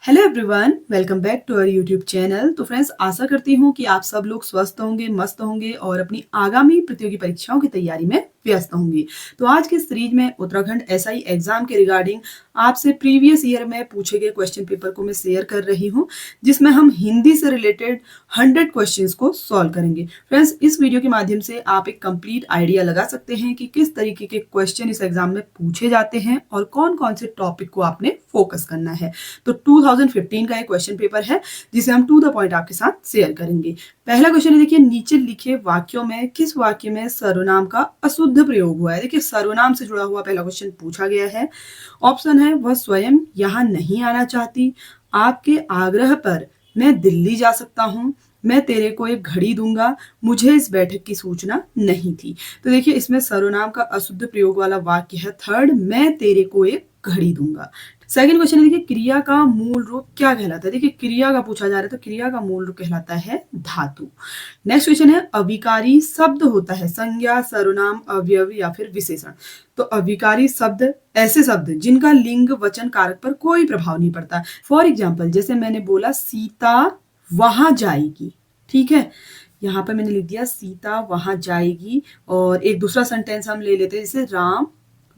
Hello everyone, welcome back to our YouTube channel. तो friends, आशा करती हूँ कि आप सब लोग स्वस्थ होंगे, मस्त होंगे और अपनी आगामी प्रतियोगी परीक्षाओं की तैयारी में व्यस्त होंगे। तो आज के सीरीज में उत्तराखंड एसआई एग्जाम के रिगार्डिंग आपसे प्रीवियस ईयर में पूछे गए क्वेश्चन पेपर को मैं शेयर कर रही हूँ, जिसमें हम हिंदी से रिलेटेड 100 क्वेश्चंस को सॉल्व करेंगे। फ्रेंड्स, इस वीडियो के माध्यम से आप एक कंप्लीट आइडिया लगा सकते हैं कि किस तरीके के क्वेश्चन इस एग्जाम में पूछे जाते हैं और कौन कौन से टॉपिक को आपने फोकस करना है। तो 2015 का एक क्वेश्चन पेपर है जिसे हम टू द पॉइंट आपके साथ शेयर करेंगे। पहला क्वेश्चन है, देखिए नीचे लिखे वाक्यों में किस वाक्य में सर्वनाम का अशुद्ध प्रयोग हुआ है। देखिए सर्वनाम से जुड़ा हुआ पहला क्वेश्चन पूछा गया है। ऑप्शन है, वह स्वयं यहाँ नहीं आना चाहती, आपके आग्रह पर मैं दिल्ली जा सकता हूँ, मैं तेरे को एक घड़ी दूंगा, मुझे इस बैठक की सूचना नहीं थी। तो देखिए इसमें सर्वनाम का अशुद्ध प्रयोग वाला वाक्य है थर्ड, मैं तेरे को एक घड़ी दूंगा। सेकंड क्वेश्चन है, देखिए क्रिया का मूल रूप क्या कहलाता है। देखिए क्रिया का पूछा जा रहा है, तो क्रिया का मूल रूप कहलाता है धातु। नेक्स्ट क्वेश्चन है, अविकारी शब्द होता है संज्ञा, सर्वनाम, अवयव या फिर विशेषण। तो अविकारी शब्द ऐसे शब्द जिनका लिंग वचन कारक पर कोई प्रभाव नहीं पड़ता। फॉर एग्जाम्पल, जैसे मैंने बोला सीता वहां जाएगी, ठीक है, यहाँ पर मैंने लिख दिया सीता वहां जाएगी। और एक दूसरा सेंटेंस हम ले लेते हैं, जैसे राम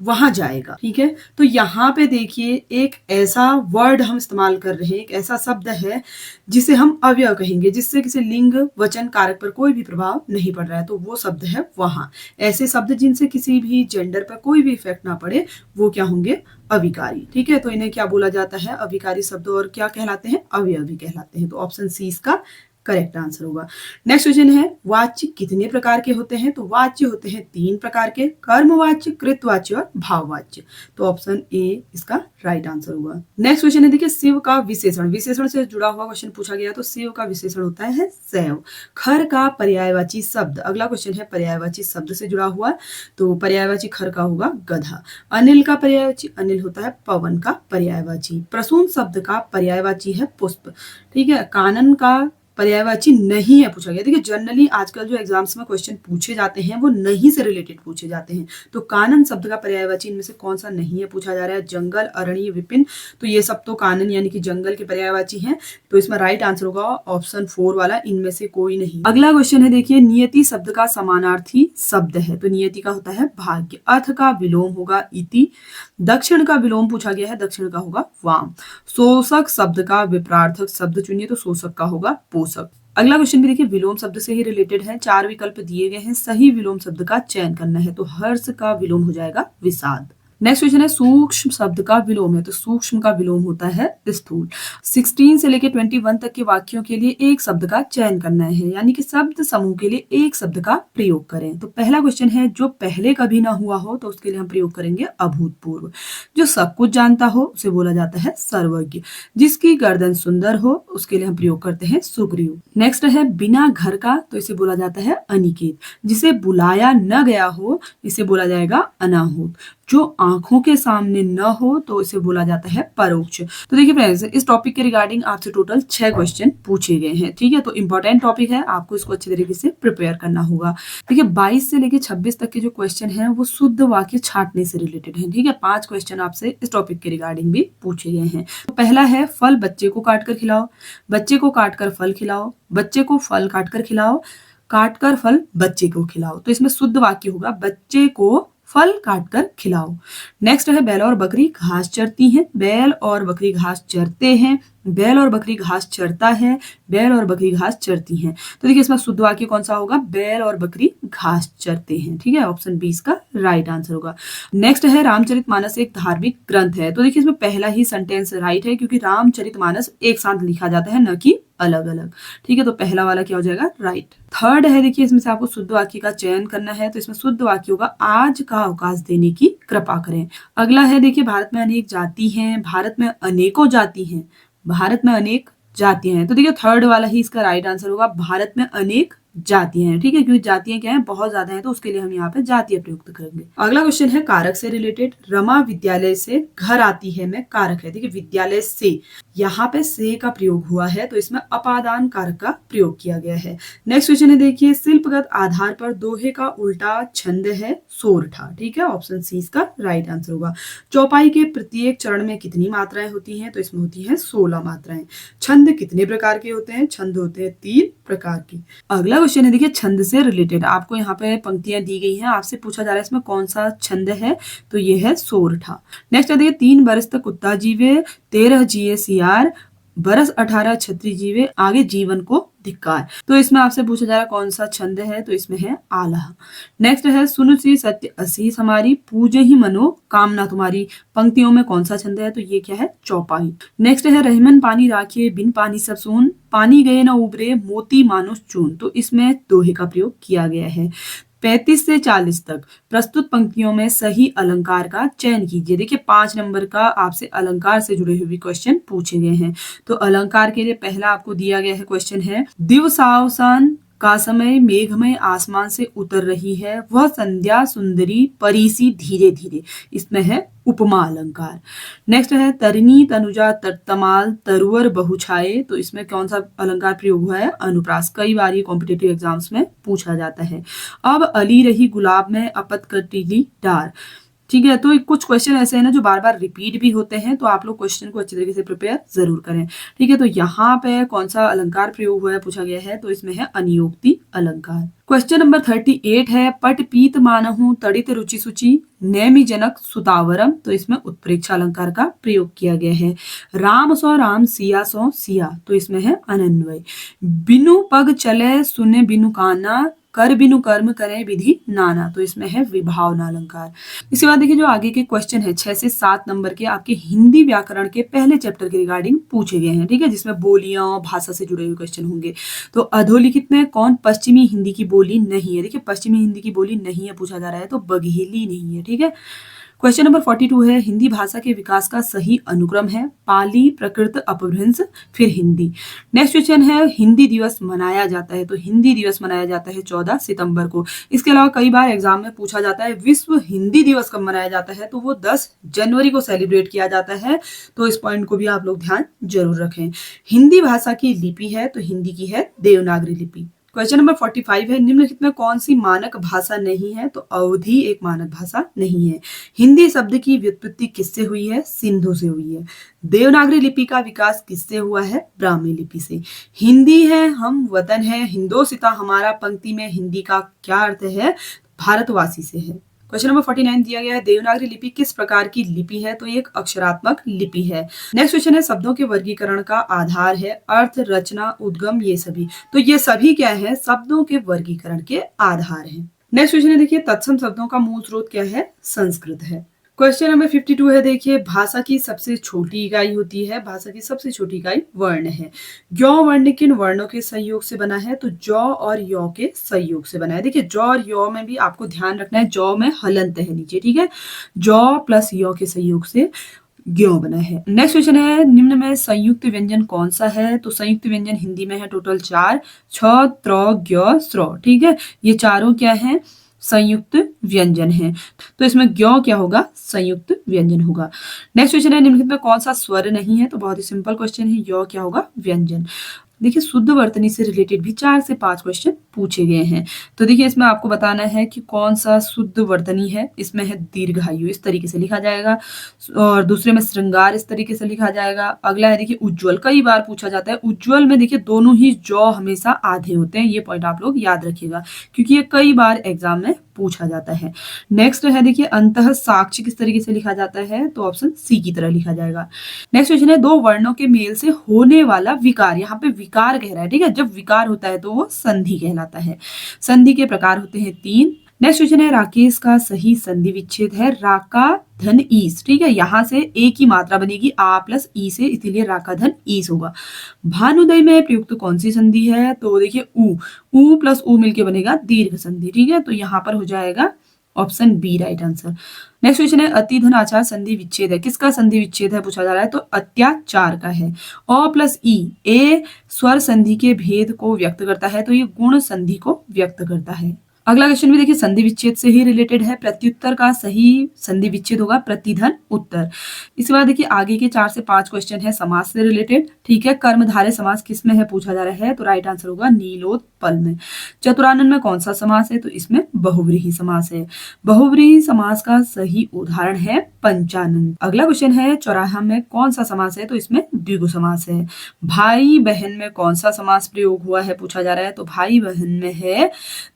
वहां जाएगा, ठीक है। तो यहाँ पे देखिए एक ऐसा वर्ड हम इस्तेमाल कर रहे हैं, एक ऐसा शब्द है जिसे हम अव्यय कहेंगे, जिससे किसी लिंग वचन कारक पर कोई भी प्रभाव नहीं पड़ रहा है, तो वो शब्द है वहां। ऐसे शब्द जिनसे किसी भी जेंडर पर कोई भी इफेक्ट ना पड़े वो क्या होंगे, अविकारी, ठीक है। तो इन्हें क्या बोला जाता है, अविकारी शब्द, और क्या कहलाते हैं, अवयवी कहलाते हैं। तो ऑप्शन सी इसका करेक्ट आंसर होगा। नेक्स्ट क्वेश्चन है, वाच्य कितने प्रकार के होते हैं। तो वाच्य होते हैं 3 प्रकार के, कर्मवाच्य, कृतवाच्य और भाववाच्य। तो ऑप्शन ए इसका राइट आंसर होगा। नेक्स्ट क्वेश्चन है, देखिए शिव का विशेषण, विशेषण से जुड़ा हुआ क्वेश्चन पूछा गया। तो शिव का विशेषण होता है शैव। खर का पर्यायवाची शब्द, अगला क्वेश्चन है पर्यायवाची शब्द से जुड़ा हुआ, तो पर्यायवाची खर का होगा गधा। अनिल का पर्यायवाची अनिल होता है पवन का पर्यायवाची। प्रसून शब्द का पर्यायवाची है पुष्प, ठीक है। कानन का पर्यायवाची नहीं है पूछा गया। देखिए जनरली आजकल जो एग्जाम्स में क्वेश्चन पूछे जाते हैं वो नहीं से रिलेटेड पूछे जाते हैं। तो कानन शब्द का पर्यायवाची इनमें से कौन सा नहीं है पूछा जा रहा है, जंगल, अरण्य, विपिन। तो ये सब तो कानन यानी कि जंगल के पर्यायवाची हैं। तो इसमें राइट आंसर होगा ऑप्शन 4 वाला, इनमें से कोई नहीं। अगला क्वेश्चन है, देखिए नियति शब्द का समानार्थी शब्द है। तो नियति का होता है भाग्य। अर्थ का विलोम होगा इति। दक्षिण का विलोम पूछा गया है, दक्षिण का होगा वाम। शोषक शब्द का विपरार्थक शब्द चुनिए, तो शोषक का होगा पोषक। अगला क्वेश्चन भी देखिए विलोम शब्द से ही रिलेटेड है। 4 विकल्प दिए गए हैं, सही विलोम शब्द का चयन करना है। तो हर्ष का विलोम हो जाएगा विषाद। नेक्स्ट क्वेश्चन है, सूक्ष्म शब्द का विलोम है। तो सूक्ष्म का विलोम होता है स्थूल। 16 से लेकर 21 तक के वाक्यों के लिए एक शब्द का चयन करना है, यानी कि शब्द समूह के लिए एक शब्द का प्रयोग करें। तो पहला क्वेश्चन है, जो पहले कभी ना हुआ हो, तो उसके लिए हम प्रयोग करेंगे अभूतपूर्व। जो सब कुछ जानता हो उसे बोला जाता है सर्वज्ञ। जिसकी गर्दन सुंदर हो उसके लिए हम प्रयोग करते हैं सुग्रीव। नेक्स्ट है, बिना घर का, तो इसे बोला जाता है अनिकेत। जिसे बुलाया न गया हो इसे बोला जाएगा अनाहूत। जो आंखों के सामने न हो तो इसे बोला जाता है परोक्ष। तो देखिए फ्रेंड्स, इस टॉपिक के रिगार्डिंग आपसे टोटल 6 क्वेश्चन पूछे गए हैं, ठीक है। तो इंपॉर्टेंट टॉपिक है, आपको इसको अच्छी तरीके से प्रिपेयर करना होगा। देखिए 22 से लेके 26 तक के जो क्वेश्चन हैं वो शुद्ध वाक्य छांटने से रिलेटेड है, ठीक है। 5 क्वेश्चन आपसे इस टॉपिक के रिगार्डिंग भी पूछे गए हैं। तो पहला है, फल बच्चे को काट कर खिलाओ, बच्चे को काट कर फल खिलाओ, बच्चे को फल काट कर खिलाओ, काट कर फल बच्चे को खिलाओ। तो इसमें शुद्ध वाक्य होगा, बच्चे को फल काट कर खिलाओ। नेक्स्ट है, बैल और बकरी घास चरती हैं, बैल और बकरी घास चरते हैं, बैल और बकरी घास चरता है, बैल और बकरी घास चरती हैं। तो देखिए इसमें शुद्ध वाक्य कौन सा होगा, बैल और बकरी घास चरते हैं, ठीक है। ऑप्शन बी इसका राइट आंसर होगा। नेक्स्ट है, रामचरितमानस एक धार्मिक ग्रंथ है। तो देखिए इसमें पहला ही सेंटेंस राइट है, क्योंकि रामचरितमानस एक साथ लिखा जाता है, न कि अलग अलग, ठीक है। तो पहला वाला क्या हो जाएगा, राइट। थर्ड है, देखिए इसमें से आपको शुद्ध वाक्य का चयन करना है। तो इसमें शुद्ध वाक्य होगा, आज का अवकाश देने की कृपा करें। अगला है, देखिए भारत में अनेक जाति हैं, भारत में अनेकों जाति हैं, भारत में अनेक जातियां हैं। तो देखिए थर्ड वाला ही इसका राइट आंसर होगा, भारत में अनेक जातियां हैं, ठीक है, क्योंकि जातियां क्या है, बहुत ज्यादा है, तो उसके लिए हम यहाँ पे जातीय प्रयुक्त करेंगे। अगला क्वेश्चन है कारक से रिलेटेड। रमा विद्यालय से घर आती है में कारक है, देखिए विद्यालय से, यहाँ पे से का प्रयोग हुआ है, तो इसमें अपादान कारक का प्रयोग किया गया है। नेक्स्ट क्वेश्चन है, देखिए शिल्पगत आधार पर दोहे का उल्टा छंद है सोरठा, ठीक है, ऑप्शन सी इसका राइट आंसर होगा। चौपाई के प्रत्येक चरण में कितनी मात्राएं होती हैं, तो इसमें होती है 16 मात्राएं। छंद कितने प्रकार के होते हैं, छंद होते हैं 3 प्रकार के। अगला क्वेश्चन है, देखिए छंद से रिलेटेड, आपको यहाँ पे पंक्तियां दी गई हैं, आपसे पूछा जा रहा है इसमें कौन सा छंद है, तो ये है सोरठा। नेक्स्ट है, देखिए 3 बरस तक कुत्ता जीवे, 13 जिए सियार, बरस 18 छत्री जीवे, आगे जीवन को धिक्कार। तो इसमें आपसे पूछा जा रहा है कौन सा छंद है, तो इसमें है आला। नेक्स्ट है, सुन सी सत्य असीस हमारी, पूजे ही मनो कामना तुम्हारी, पंक्तियों में कौन सा छंद है, तो ये क्या है, चौपाई। नेक्स्ट है, रहमन पानी राखिए बिन पानी सब सून, पानी गए न उबरे मोती मानुष चून, तो इसमें दोहे का प्रयोग किया गया है। 35 से 40 तक प्रस्तुत पंक्तियों में सही अलंकार का चयन कीजिए। देखिए 5 नंबर का आपसे अलंकार से जुड़े हुए क्वेश्चन पूछे गए हैं। तो अलंकार के लिए पहला आपको दिया गया है क्वेश्चन है, दिवसावसान का समय मेघमय आसमान से उतर रही है, वह संध्या सुंदरी परीसी धीरे धीरे, इसमें है उपमा अलंकार। नेक्स्ट है, तरिणी तनुजा तमाल तरुवर बहुछाए, तो इसमें कौन सा अलंकार प्रयोग हुआ है, अनुप्रास। कई बार ये कॉम्पिटेटिव एग्जाम्स में पूछा जाता है। अब अली रही गुलाब में अपत कटीली डार, ठीक है, तो कुछ क्वेश्चन ऐसे हैं ना जो बार बार रिपीट भी होते हैं, तो आप लोग क्वेश्चन को अच्छी तरीके से प्रिपेयर जरूर करें, ठीक है। तो यहाँ पे कौन सा अलंकार प्रयोग हुआ है पूछा गया है, तो इसमें है अनियोक्ति अलंकार। क्वेश्चन नंबर 38 है, पट पीत मानहु तड़ित रुचि सुचि, नैमि जनक सुतावरम, तो इसमें उत्प्रेक्षा अलंकार का प्रयोग किया गया है। राम सो राम सिया सो सिया, तो इसमें है अनन्वय। बिनु पग चले सुने बिनु काना, कर बिनु कर्म करे विधि नाना, तो इसमें है विभावना अलंकार। इसके बाद देखिए जो आगे के क्वेश्चन है 6 से 7 नंबर के आपके हिंदी व्याकरण के पहले चैप्टर के रिगार्डिंग पूछे गए हैं, ठीक है, जिसमें बोलियां भाषा से जुड़े हुए क्वेश्चन होंगे। तो अधोलिखित में कौन पश्चिमी हिंदी की बोली नहीं है, देखिए पश्चिमी हिंदी की बोली नहीं है पूछा जा रहा है, तो बघेली नहीं है, ठीक है। क्वेश्चन नंबर 42 है, हिंदी भाषा के विकास का सही अनुक्रम है, पाली प्रकृत अपभ्रंश फिर हिंदी। नेक्स्ट क्वेश्चन है, हिंदी दिवस मनाया जाता है, तो हिंदी दिवस मनाया जाता है 14 सितंबर को। इसके अलावा कई बार एग्जाम में पूछा जाता है विश्व हिंदी दिवस कब मनाया जाता है, तो वो 10 जनवरी को सेलिब्रेट किया जाता है, तो इस पॉइंट को भी आप लोग ध्यान जरूर रखें। हिंदी भाषा की लिपि है, तो हिंदी की है देवनागरी लिपि। क्वेश्चन नंबर 45 है, निम्नलिखित में कौन सी मानक भाषा नहीं है, तो अवधी एक मानक भाषा नहीं है। हिंदी शब्द की व्युत्पत्ति किससे हुई है, सिंधु से हुई है। देवनागरी लिपि का विकास किससे हुआ है, ब्राह्मी लिपि से। हिंदी है हम वतन है, हिंदोसिता हमारा, पंक्ति में हिंदी का क्या अर्थ है, भारतवासी से है। क्वेश्चन नंबर 49 दिया गया है, देवनागरी लिपि किस प्रकार की लिपि है, तो ये एक अक्षरात्मक लिपि है। नेक्स्ट क्वेश्चन है, शब्दों के वर्गीकरण का आधार है अर्थ, रचना, उद्गम, ये सभी, तो ये सभी क्या है, शब्दों के वर्गीकरण के आधार हैं। नेक्स्ट क्वेश्चन है, देखिए तत्सम शब्दों का मूल स्रोत क्या है, संस्कृत है। क्वेश्चन नंबर 52 है, देखिए भाषा की सबसे छोटी इकाई होती है, भाषा की सबसे छोटी इकाई वर्ण है। ज्ञ वर्ण किन वर्णों के संयोग से बना है, तो जौ और यौ के संयोग से बना है। देखिए जौ और यौ में भी आपको ध्यान रखना है, जौ में हलंत है नीचे, ठीक है, जौ प्लस यौ के संयोग से ज्ञ बना है। नेक्स्ट क्वेश्चन है, निम्न में संयुक्त व्यंजन कौन सा है, तो संयुक्त व्यंजन हिंदी में है टोटल 4, छ, त्र, ज्ञ, स्र, ठीक है, ये चारों क्या है, संयुक्त व्यंजन है, तो इसमें ज्ञ क्या होगा, संयुक्त व्यंजन होगा। नेक्स्ट क्वेश्चन है, निम्नलिखित में कौन सा स्वर नहीं है, तो बहुत ही सिंपल क्वेश्चन है, य क्या होगा, व्यंजन। देखिए शुद्ध वर्तनी से रिलेटेड भी 4 से 5 क्वेश्चन पूछे गए हैं, तो देखिए इसमें आपको बताना है कि कौन सा शुद्ध वर्तनी है। इसमें है दीर्घायु, इस तरीके से लिखा जाएगा, और दूसरे में श्रृंगार, इस तरीके से लिखा जाएगा। अगला है देखिए उज्ज्वल, कई बार पूछा जाता है उज्ज्वल में, देखिए दोनों ही जौ हमेशा आधे होते हैं, ये पॉइंट आप लोग याद रखिएगा क्योंकि ये कई बार एग्जाम में पूछा जाता है। नेक्स्ट है देखिए अंतः साक्ष्य किस तरीके से लिखा जाता है, तो ऑप्शन सी की तरह लिखा जाएगा। नेक्स्ट क्वेश्चन है, 2 वर्णों के मेल से होने वाला विकार, यहाँ पे विकार कह रहा है, ठीक है, जब विकार होता है तो वो संधि कहलाता है। संधि के प्रकार होते हैं 3। नेक्स्ट क्वेश्चन है, राकेश का सही संधि विच्छेद है राका धन ईस, ठीक है, यहाँ से ए की मात्रा बनेगी आ प्लस ई से, इसीलिए राका धन ईस होगा। भानुदय में प्रयुक्त कौन सी संधि है, तो देखिए उ प्लस उ मिलके बनेगा दीर्घ संधि, ठीक है, तो यहाँ पर हो जाएगा option B right answer. Next question है अति धन आचार संधि विच्छेद है, किसका संधि विच्छेद है पूछा जा रहा है, तो अत्याचार का है। अ प्लस ई, ए स्वर संधि के भेद को व्यक्त करता है, तो ये गुण संधि को व्यक्त करता है। अगला क्वेश्चन भी देखिए संधि विच्छेद से ही रिलेटेड है। प्रत्युत्तर का सही संधि विच्छेद होगा प्रतिधन उत्तर। इसके बाद देखिए आगे के 4 से 5 क्वेश्चन है समास से रिलेटेड, ठीक है। कर्मधारय समास किस में है पूछा जा रहा है, तो राइट आंसर होगा नीलोत्पल में। चतुरानन में कौन सा समास है, तो इसमें बहुव्रीहि समास है। बहुव्रीहि समास का सही उदाहरण है पंचानन। अगला क्वेश्चन है चौराहा में कौन सा समास है, तो इसमें द्विगु समास है। भाई बहन में कौन सा समास प्रयोग हुआ है पूछा जा रहा है, तो भाई बहन में है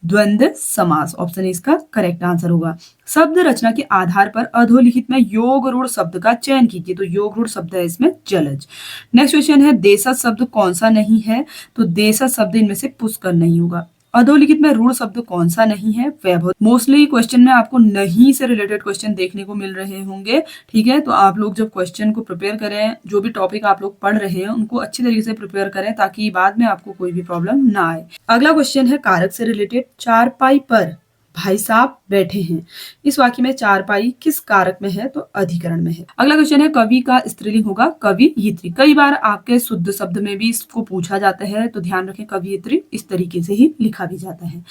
द्वंद्व समास। ऑप्शन इसका करेक्ट आंसर होगा। शब्द रचना के आधार पर अधोलिखित में योग रूढ़ शब्द का चयन कीजिए, तो योग रूढ़ शब्द है इसमें जलज। नेक्स्ट क्वेश्चन है देशज शब्द कौन सा नहीं है, तो देशज शब्द इनमें से पुष्कर नहीं होगा। अधोलिखित में रूढ़ शब्द कौन सा नहीं है, वैभव। मोस्टली क्वेश्चन में आपको नहीं से रिलेटेड क्वेश्चन देखने को मिल रहे होंगे, ठीक है। तो आप लोग जब क्वेश्चन को प्रिपेयर करें, जो भी टॉपिक आप लोग पढ़ रहे हैं उनको अच्छी तरीके से प्रिपेयर करें ताकि बाद में आपको कोई भी प्रॉब्लम ना आए। अगला क्वेश्चन है कारक से रिलेटेड। चारपाई पर भाई साहब बैठे हैं, इस वाक्य में चारपाई किस कारक में है, तो अधिकरण में है। अगला क्वेश्चन है कवि का स्त्रीलिंग होगा कवियित्री। कई बार आपके शुद्ध शब्द में भी इसको पूछा जाता है, तो ध्यान रखें कवियित्री इस तरीके से ही लिखा भी जाता है।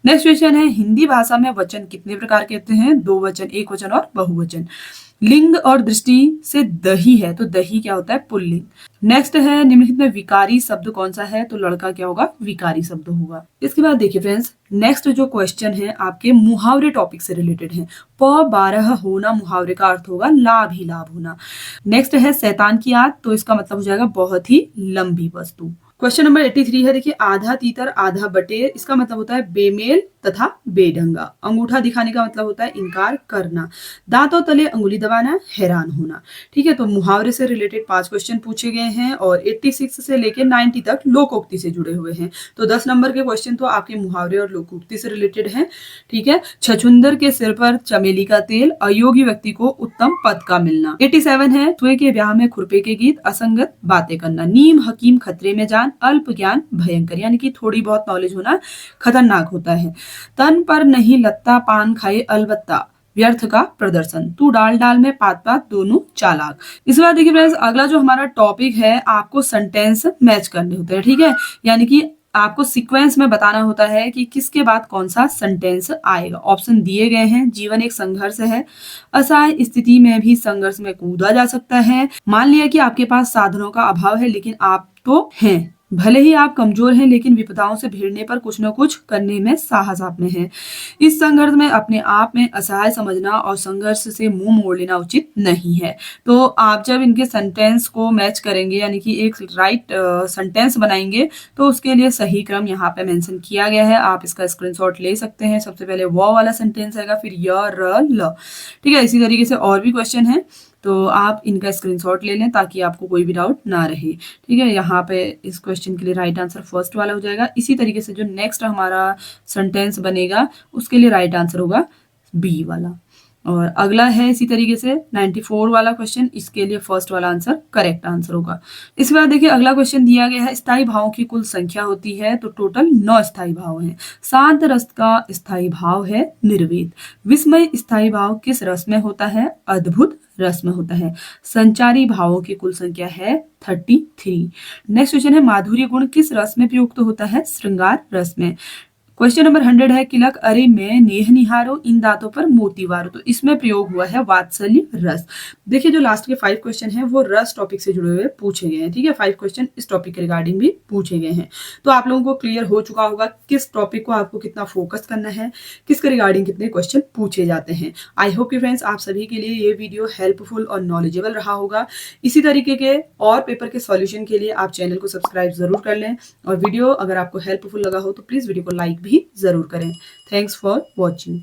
नेक्स्ट क्वेश्चन है हिंदी भाषा में वचन कितने प्रकार के होते हैं, 2 वचन, 1 वचन और बहुवचन। लिंग और दृष्टि से दही है, तो दही क्या होता है, पुल्लिंग। नेक्स्ट है निम्नलिखित में विकारी शब्द कौन सा है, तो लड़का क्या होगा, विकारी शब्द होगा। इसके बाद देखिए फ्रेंड्स नेक्स्ट जो क्वेश्चन है आपके मुहावरे टॉपिक से रिलेटेड है। प 12 होना मुहावरे का अर्थ होगा लाभ ही लाभ होना। नेक्स्ट है शैतान की आंत, तो इसका मतलब हो जाएगा बहुत ही लंबी वस्तु। क्वेश्चन नंबर 83 है देखिए आधा तीतर आधा बटेर, इसका मतलब होता है बेमेल तथा बेढंगा। अंगूठा दिखाने का मतलब होता है इनकार करना। दांतों तले अंगुली दबाना, हैरान होना। ठीक है, तो मुहावरे से रिलेटेड 5 क्वेश्चन पूछे गए हैं और 86 से लेकर 90 तक लोकोक्ति से जुड़े हुए हैं। तो 10 नंबर के क्वेश्चन तो आपके मुहावरे और लोकोक्ति से रिलेटेड हैं। ठीक है, छछुंदर के सिर पर चमेली का तेल, अयोग्य व्यक्ति को उत्तम पद का मिलना। 87 है तुए के ब्याह में खुरपे के गीत, असंगत बातें करना। नीम हकीम खतरे में जान, अल्प ज्ञान भयंकर, यानी कि थोड़ी बहुत नॉलेज होना खतरनाक होता है। तन पर नहीं लत्ता पान खाए अलबत्ता, व्यर्थ का प्रदर्शन। तू डाल डाल में पात पात दोनों चालाक। इस बार देखिए फ्रेंड्स अगला जो हमारा टॉपिक है आपको सेंटेंस मैच करने होते हैं। ठीक है, यानी कि आपको सीक्वेंस में बताना होता है कि किसके बाद कौन सा सेंटेंस आएगा। ऑप्शन दिए गए हैं। जीवन एक संघर्ष है, असहाय स्थिति में भी संघर्ष में कूदा जा सकता है। मान लिया कि आपके पास साधनों का अभाव है लेकिन आप तो हैं, भले ही आप कमजोर हैं लेकिन विपदाओं से भिड़ने पर कुछ न कुछ करने में साहस आप में है। इस संघर्ष में अपने आप में असहाय समझना और संघर्ष से मुंह मोड़ लेना उचित नहीं है। तो आप जब इनके सेंटेंस को मैच करेंगे यानी कि एक राइट सेंटेंस बनाएंगे तो उसके लिए सही क्रम यहाँ पे मेंशन किया गया है। आप इसका स्क्रीनशॉट ले सकते हैं। सबसे पहले वो वाला सेंटेंस आएगा, फिर य र ल। ठीक है, इसी तरीके से और भी क्वेश्चन है तो आप इनका स्क्रीनशॉट ले लें ताकि आपको कोई भी डाउट ना रहे। ठीक है, यहाँ पे इस क्वेश्चन के लिए राइट आंसर फर्स्ट वाला हो जाएगा। इसी तरीके से जो नेक्स्ट हमारा सेंटेंस बनेगा उसके लिए राइट आंसर होगा बी वाला। और अगला है इसी तरीके से 94 वाला क्वेश्चन, इसके लिए फर्स्ट वाला आंसर करेक्ट आंसर होगा। इसके बाद देखिए अगला क्वेश्चन दिया गया है स्थायी भावों की कुल संख्या होती है, तो टोटल 9 स्थायी भाव हैं। शांत रस का स्थायी भाव है निर्वेद। विस्मय स्थायी भाव किस रस में होता है, अद्भुत रस में होता है। संचारी भावों की कुल संख्या है 33। नेक्स्ट क्वेश्चन है माधुर्य गुण किस रस में प्रयुक्त होता है, श्रृंगार रस में। क्वेश्चन नंबर 100 है किलक अरे मैं नेह निहारो इन दांतों पर मोती वारो, तो इसमें प्रयोग हुआ है वात्सल्य रस। देखिए जो लास्ट के 5 क्वेश्चन हैं वो रस टॉपिक से जुड़े हुए पूछे गए हैं। ठीक है, 5 क्वेश्चन इस टॉपिक के रिगार्डिंग भी पूछे गए हैं। तो आप लोगों को क्लियर हो चुका होगा किस टॉपिक को आपको कितना फोकस करना है, किसके रिगार्डिंग कितने क्वेश्चन पूछे जाते हैं। आई होप कि फ्रेंड्स आप सभी के लिए ये वीडियो हेल्पफुल और नॉलेजेबल रहा होगा। इसी तरीके के और पेपर के सॉल्यूशन के लिए आप चैनल को सब्सक्राइब जरूर कर लें और वीडियो अगर आपको हेल्पफुल लगा हो तो प्लीज वीडियो को लाइक भी जरूर करें। Thanks for watching.